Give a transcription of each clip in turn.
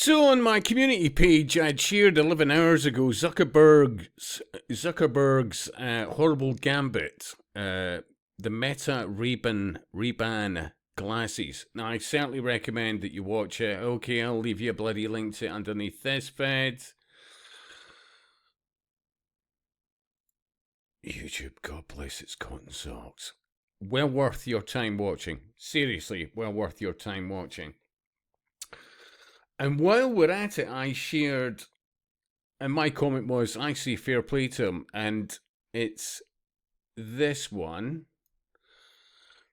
So on my community page, I'd shared 11 hours ago Zuckerberg's horrible gambit, the Meta Ray-Ban glasses. Now, I certainly recommend that you watch it. Okay, I'll leave you a bloody link to it underneath this vid. YouTube, God bless its cotton socks. Well worth your time watching. Seriously, well worth your time watching. And while we're at it, I shared, and my comment was, I see fair play to him, and it's this one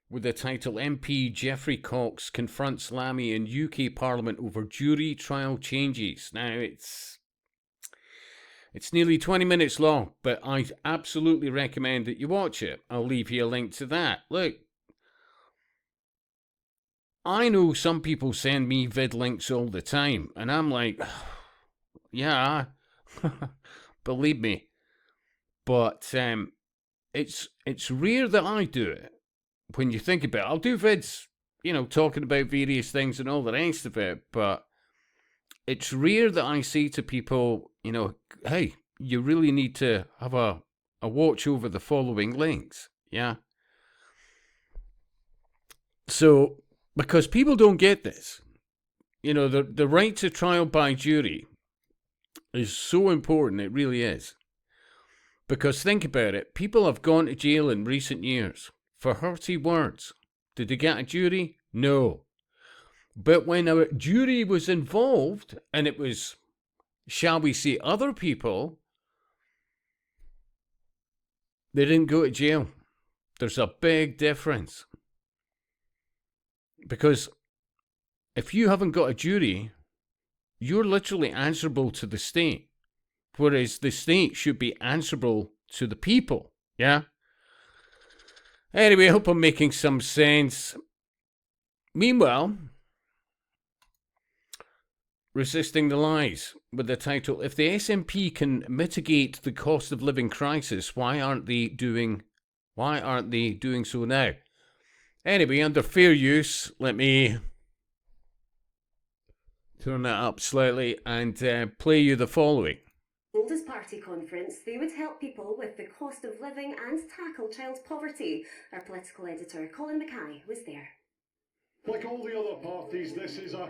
with the title, MP Geoffrey Cox confronts Lammy in UK Parliament over jury trial changes. Now, it's nearly 20 minutes long, but I absolutely recommend that you watch it. I'll leave you a link to that. Look, I know some people send me vid links all the time, and I'm like, yeah, believe me. But it's rare that I do it. When you think about it, I'll do vids, talking about various things and all the rest of it, but it's rare that I say to people, hey, you really need to have a watch over the following links, yeah? So, because people don't get this, the right to trial by jury is so important, it really is. Because think about it, people have gone to jail in recent years for hurty words. Did they get a jury? No. But when a jury was involved, and it was, shall we say, other people, they didn't go to jail. There's a big difference. Because if you haven't got a jury, you're literally answerable to the state. Whereas the state should be answerable to the people. Yeah? Anyway, I hope I'm making some sense. Meanwhile, Resisting the Lies, with the title, If the SNP can mitigate the cost of living crisis, why aren't they doing so now? Anyway, under fair use, let me turn that up slightly and play you the following. Oldest party conference, they would help people with the cost of living and tackle child poverty. Our political editor, Colin Mackay, was there. Like all the other parties, this is a...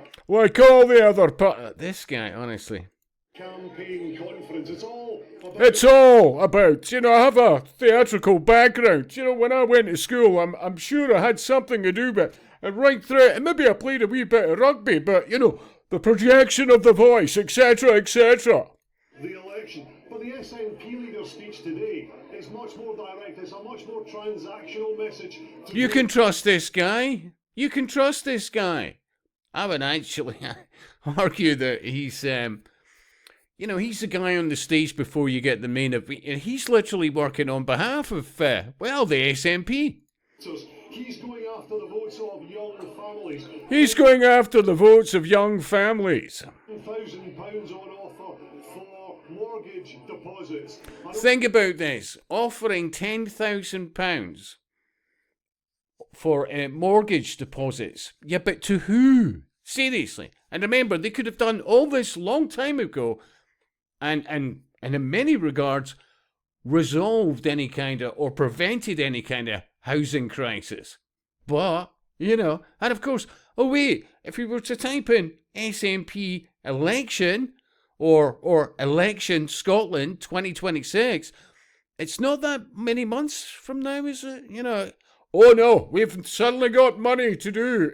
This guy, honestly. Campaign conference. It's all about, I have a theatrical background. When I went to school, I'm sure I had something to do with it right through it. And maybe I played a wee bit of rugby, but, the projection of the voice, etc., etc. The election. But the SNP leader's speech today is much more direct. It's a much more transactional message. You can trust this guy. You can trust this guy. I would actually argue that he's... he's the guy on the stage before you get the main event. He's literally working on behalf of, the SNP. He's going after the votes of young families. He's going after the votes of young families. £1,000 on offer for mortgage deposits. Think about this. Offering £10,000 for mortgage deposits. Yeah, but to who? Seriously. And remember, they could have done all this long time ago and in many regards resolved any kind of, or prevented any kind of housing crisis. But, and of course, if we were to type in SNP election or election Scotland 2026, it's not that many months from now, is it? Oh no, we've suddenly got money to do,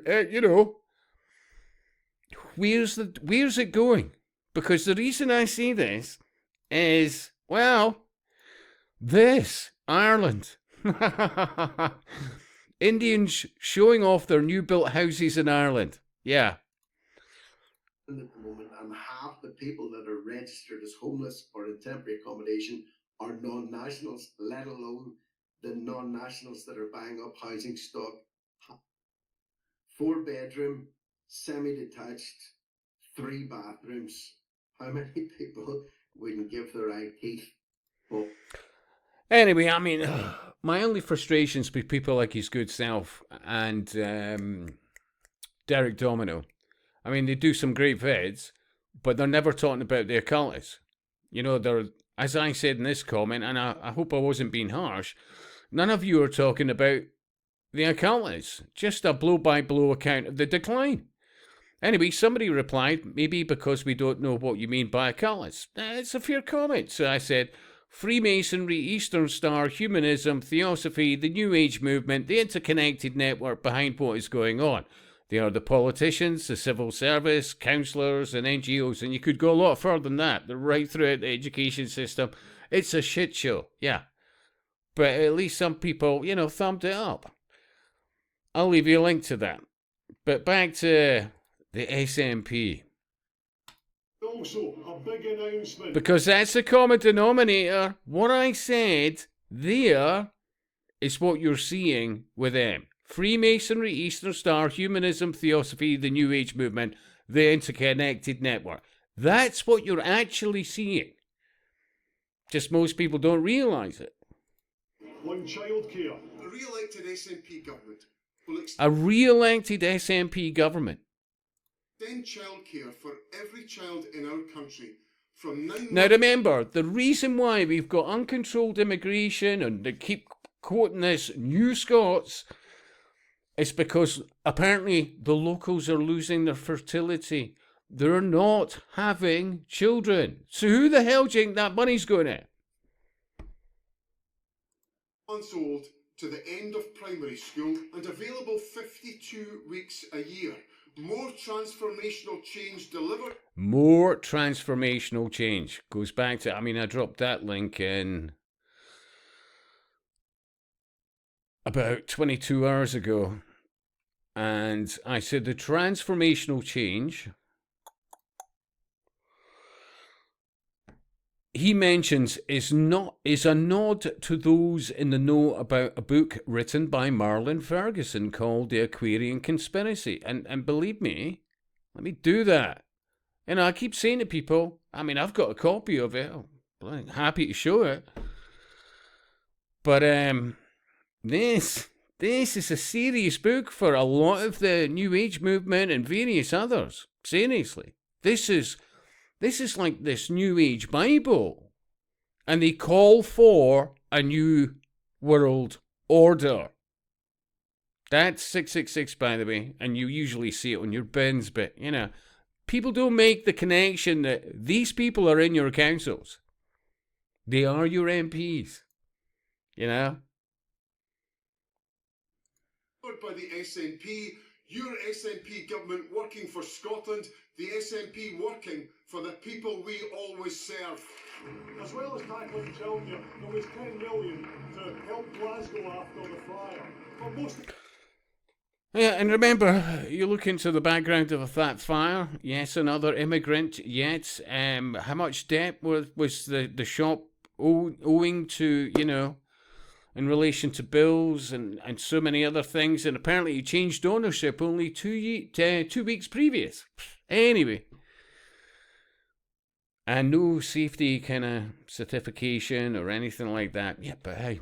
Where's it going? Because the reason I see this is, Ireland. Indians showing off their new built houses in Ireland. Yeah. At the moment, and half the people that are registered as homeless or in temporary accommodation are non-nationals, let alone the non-nationals that are buying up housing stock. 4-bedroom, semi-detached, 3 bathrooms. How many people wouldn't give their eye teeth? Well, anyway, my only frustrations with people like his good self and Derek Domino. They do some great vids, but they're never talking about the occultists. You know, they're, as I said in this comment, and I hope I wasn't being harsh, none of you are talking about the occultists, just a blow-by-blow account of the decline. Anyway, somebody replied, maybe because we don't know what you mean by occultists. It's a fair comment. So I said, Freemasonry, Eastern Star, humanism, theosophy, the New Age movement, the interconnected network behind what is going on. They are the politicians, the civil service, counsellors, and NGOs, and you could go a lot further than that. They're right throughout the education system. It's a shit show, yeah. But at least some people, you know, thumbed it up. I'll leave you a link to that. But back to the SNP. Also, a big announcement. Because that's the common denominator. What I said there is what you're seeing with them. Freemasonry, Eastern Star, humanism, theosophy, the New Age movement, the interconnected network. That's what you're actually seeing. Just most people don't realise it. On childcare. A re-elected SNP government will A re-elected SNP government. extend childcare for every child in our country from 9 Now remember, the reason why we've got uncontrolled immigration and they keep quoting this New Scots is because apparently the locals are losing their fertility. They're not having children. So who the hell do you think that money's going at? months old to the end of primary school and available 52 weeks a year. More transformational change delivered. More transformational change. Goes back to, I dropped that link in about 22 hours ago. And I said the transformational change he mentions is a nod to those in the know about a book written by Marlon Ferguson called The Aquarian Conspiracy. And believe me, let me do that. And I keep saying to people, I've got a copy of it. I'm happy to show it. But this is a serious book for a lot of the New Age movement and various others. Seriously. This is like this New Age Bible. And they call for a new world order. That's 666, by the way. And you usually see it on your bins, but, people don't make the connection that these people are in your councils. They are your MPs. By the SNP, your SNP government working for Scotland, the SNP working for the people we always serve. As well as tackling childcare, there was 10 million to help Glasgow after the fire. But most... Yeah, and remember, you look into the background of that fire. Yes, another immigrant. Yet, how much debt was the shop owing to, in relation to bills and so many other things, and apparently he changed ownership only 2 weeks previous. Anyway. And no safety kind of certification or anything like that. Yeah, but hey.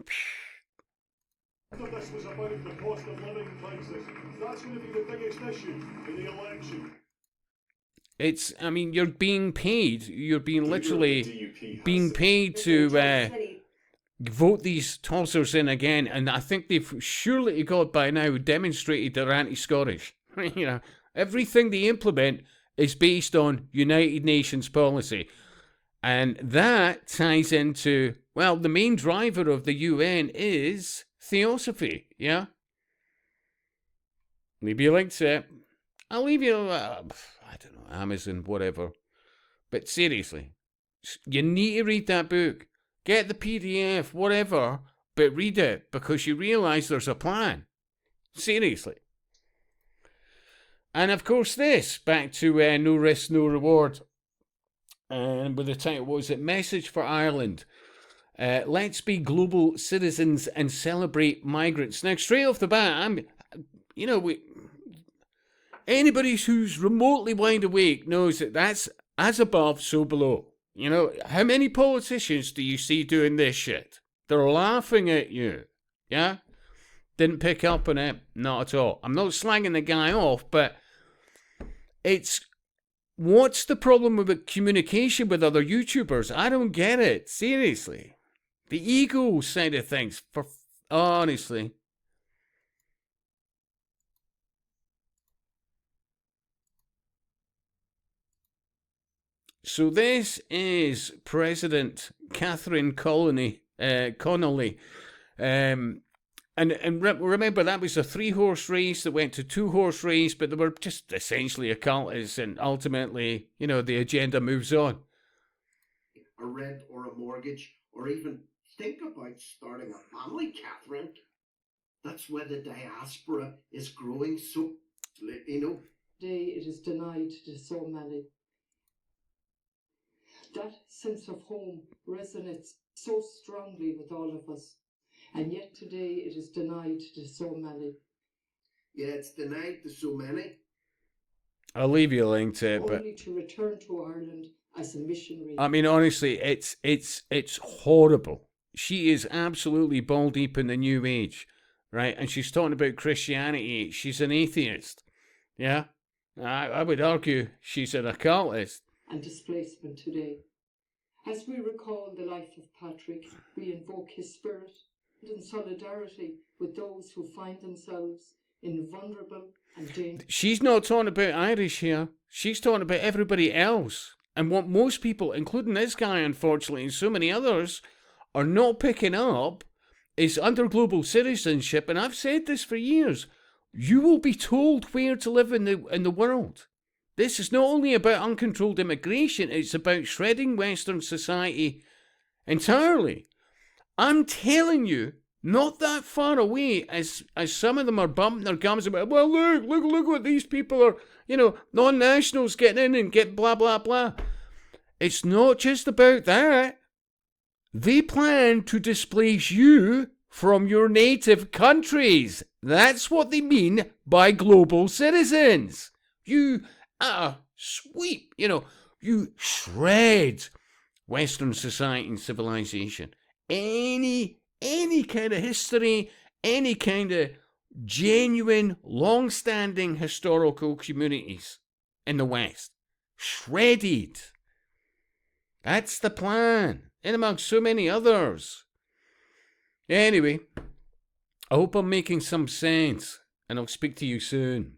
This was about the cost of living crisis. That's going to be the biggest issue in the election. It's, you're being paid. You're being literally being paid to vote these tossers in again, and I think they've surely to God by now demonstrated they're anti-Scottish. Everything they implement is based on United Nations policy, and that ties into, well, the main driver of the UN is theosophy. Yeah, maybe you like it. I'll leave you. I don't know, Amazon, whatever. But seriously, you need to read that book. Get the PDF, whatever, but read it because you realise there's a plan. Seriously. And of course this, back to No Risk, No Reward. And with the title, what was it? Message for Ireland. Let's be global citizens and celebrate migrants. Now, straight off the bat, anybody who's remotely wide awake knows that that's as above, so below. How many politicians do you see doing this shit? They're laughing at you. Yeah? Didn't pick up on it? Not at all. I'm not slagging the guy off, but it's What's the problem with communication with other YouTubers? I don't get it. Seriously. The ego side of things, honestly. So this is President Catherine Connolly. And remember, that was a 3-horse race that went to 2-horse race, but they were just essentially occultists, and ultimately, the agenda moves on. A rent or a mortgage, or even think about starting a family, Catherine. That's why the diaspora is growing so, Today it is denied to so many. That sense of home resonates so strongly with all of us, and yet today it is denied to so many. Yeah, it's denied to so many. I'll leave you a link to it, but Only to return to Ireland as a missionary. I mean, honestly, it's horrible. She is absolutely ball deep in the New Age, right? And she's talking about Christianity. She's an atheist, yeah. I would argue she's an occultist. And displacement today. As we recall the life of Patrick, we invoke his spirit and in solidarity with those who find themselves in vulnerable and dangerous. She's not talking about Irish here. She's talking about everybody else. And what most people, including this guy, unfortunately, and so many others, are not picking up is under global citizenship. And I've said this for years. You will be told where to live in the world. This is not only about uncontrolled immigration, it's about shredding Western society entirely. I'm telling you, not that far away as some of them are bumping their gums about, well, look what these people are, non-nationals getting in and get blah, blah, blah. It's not just about that. They plan to displace you from your native countries. That's what they mean by global citizens. You sweep, you shred Western society and civilization. Any kind of history, any kind of genuine, long-standing historical communities in the West. Shredded. That's the plan, in amongst so many others. Anyway, I hope I'm making some sense, and I'll speak to you soon.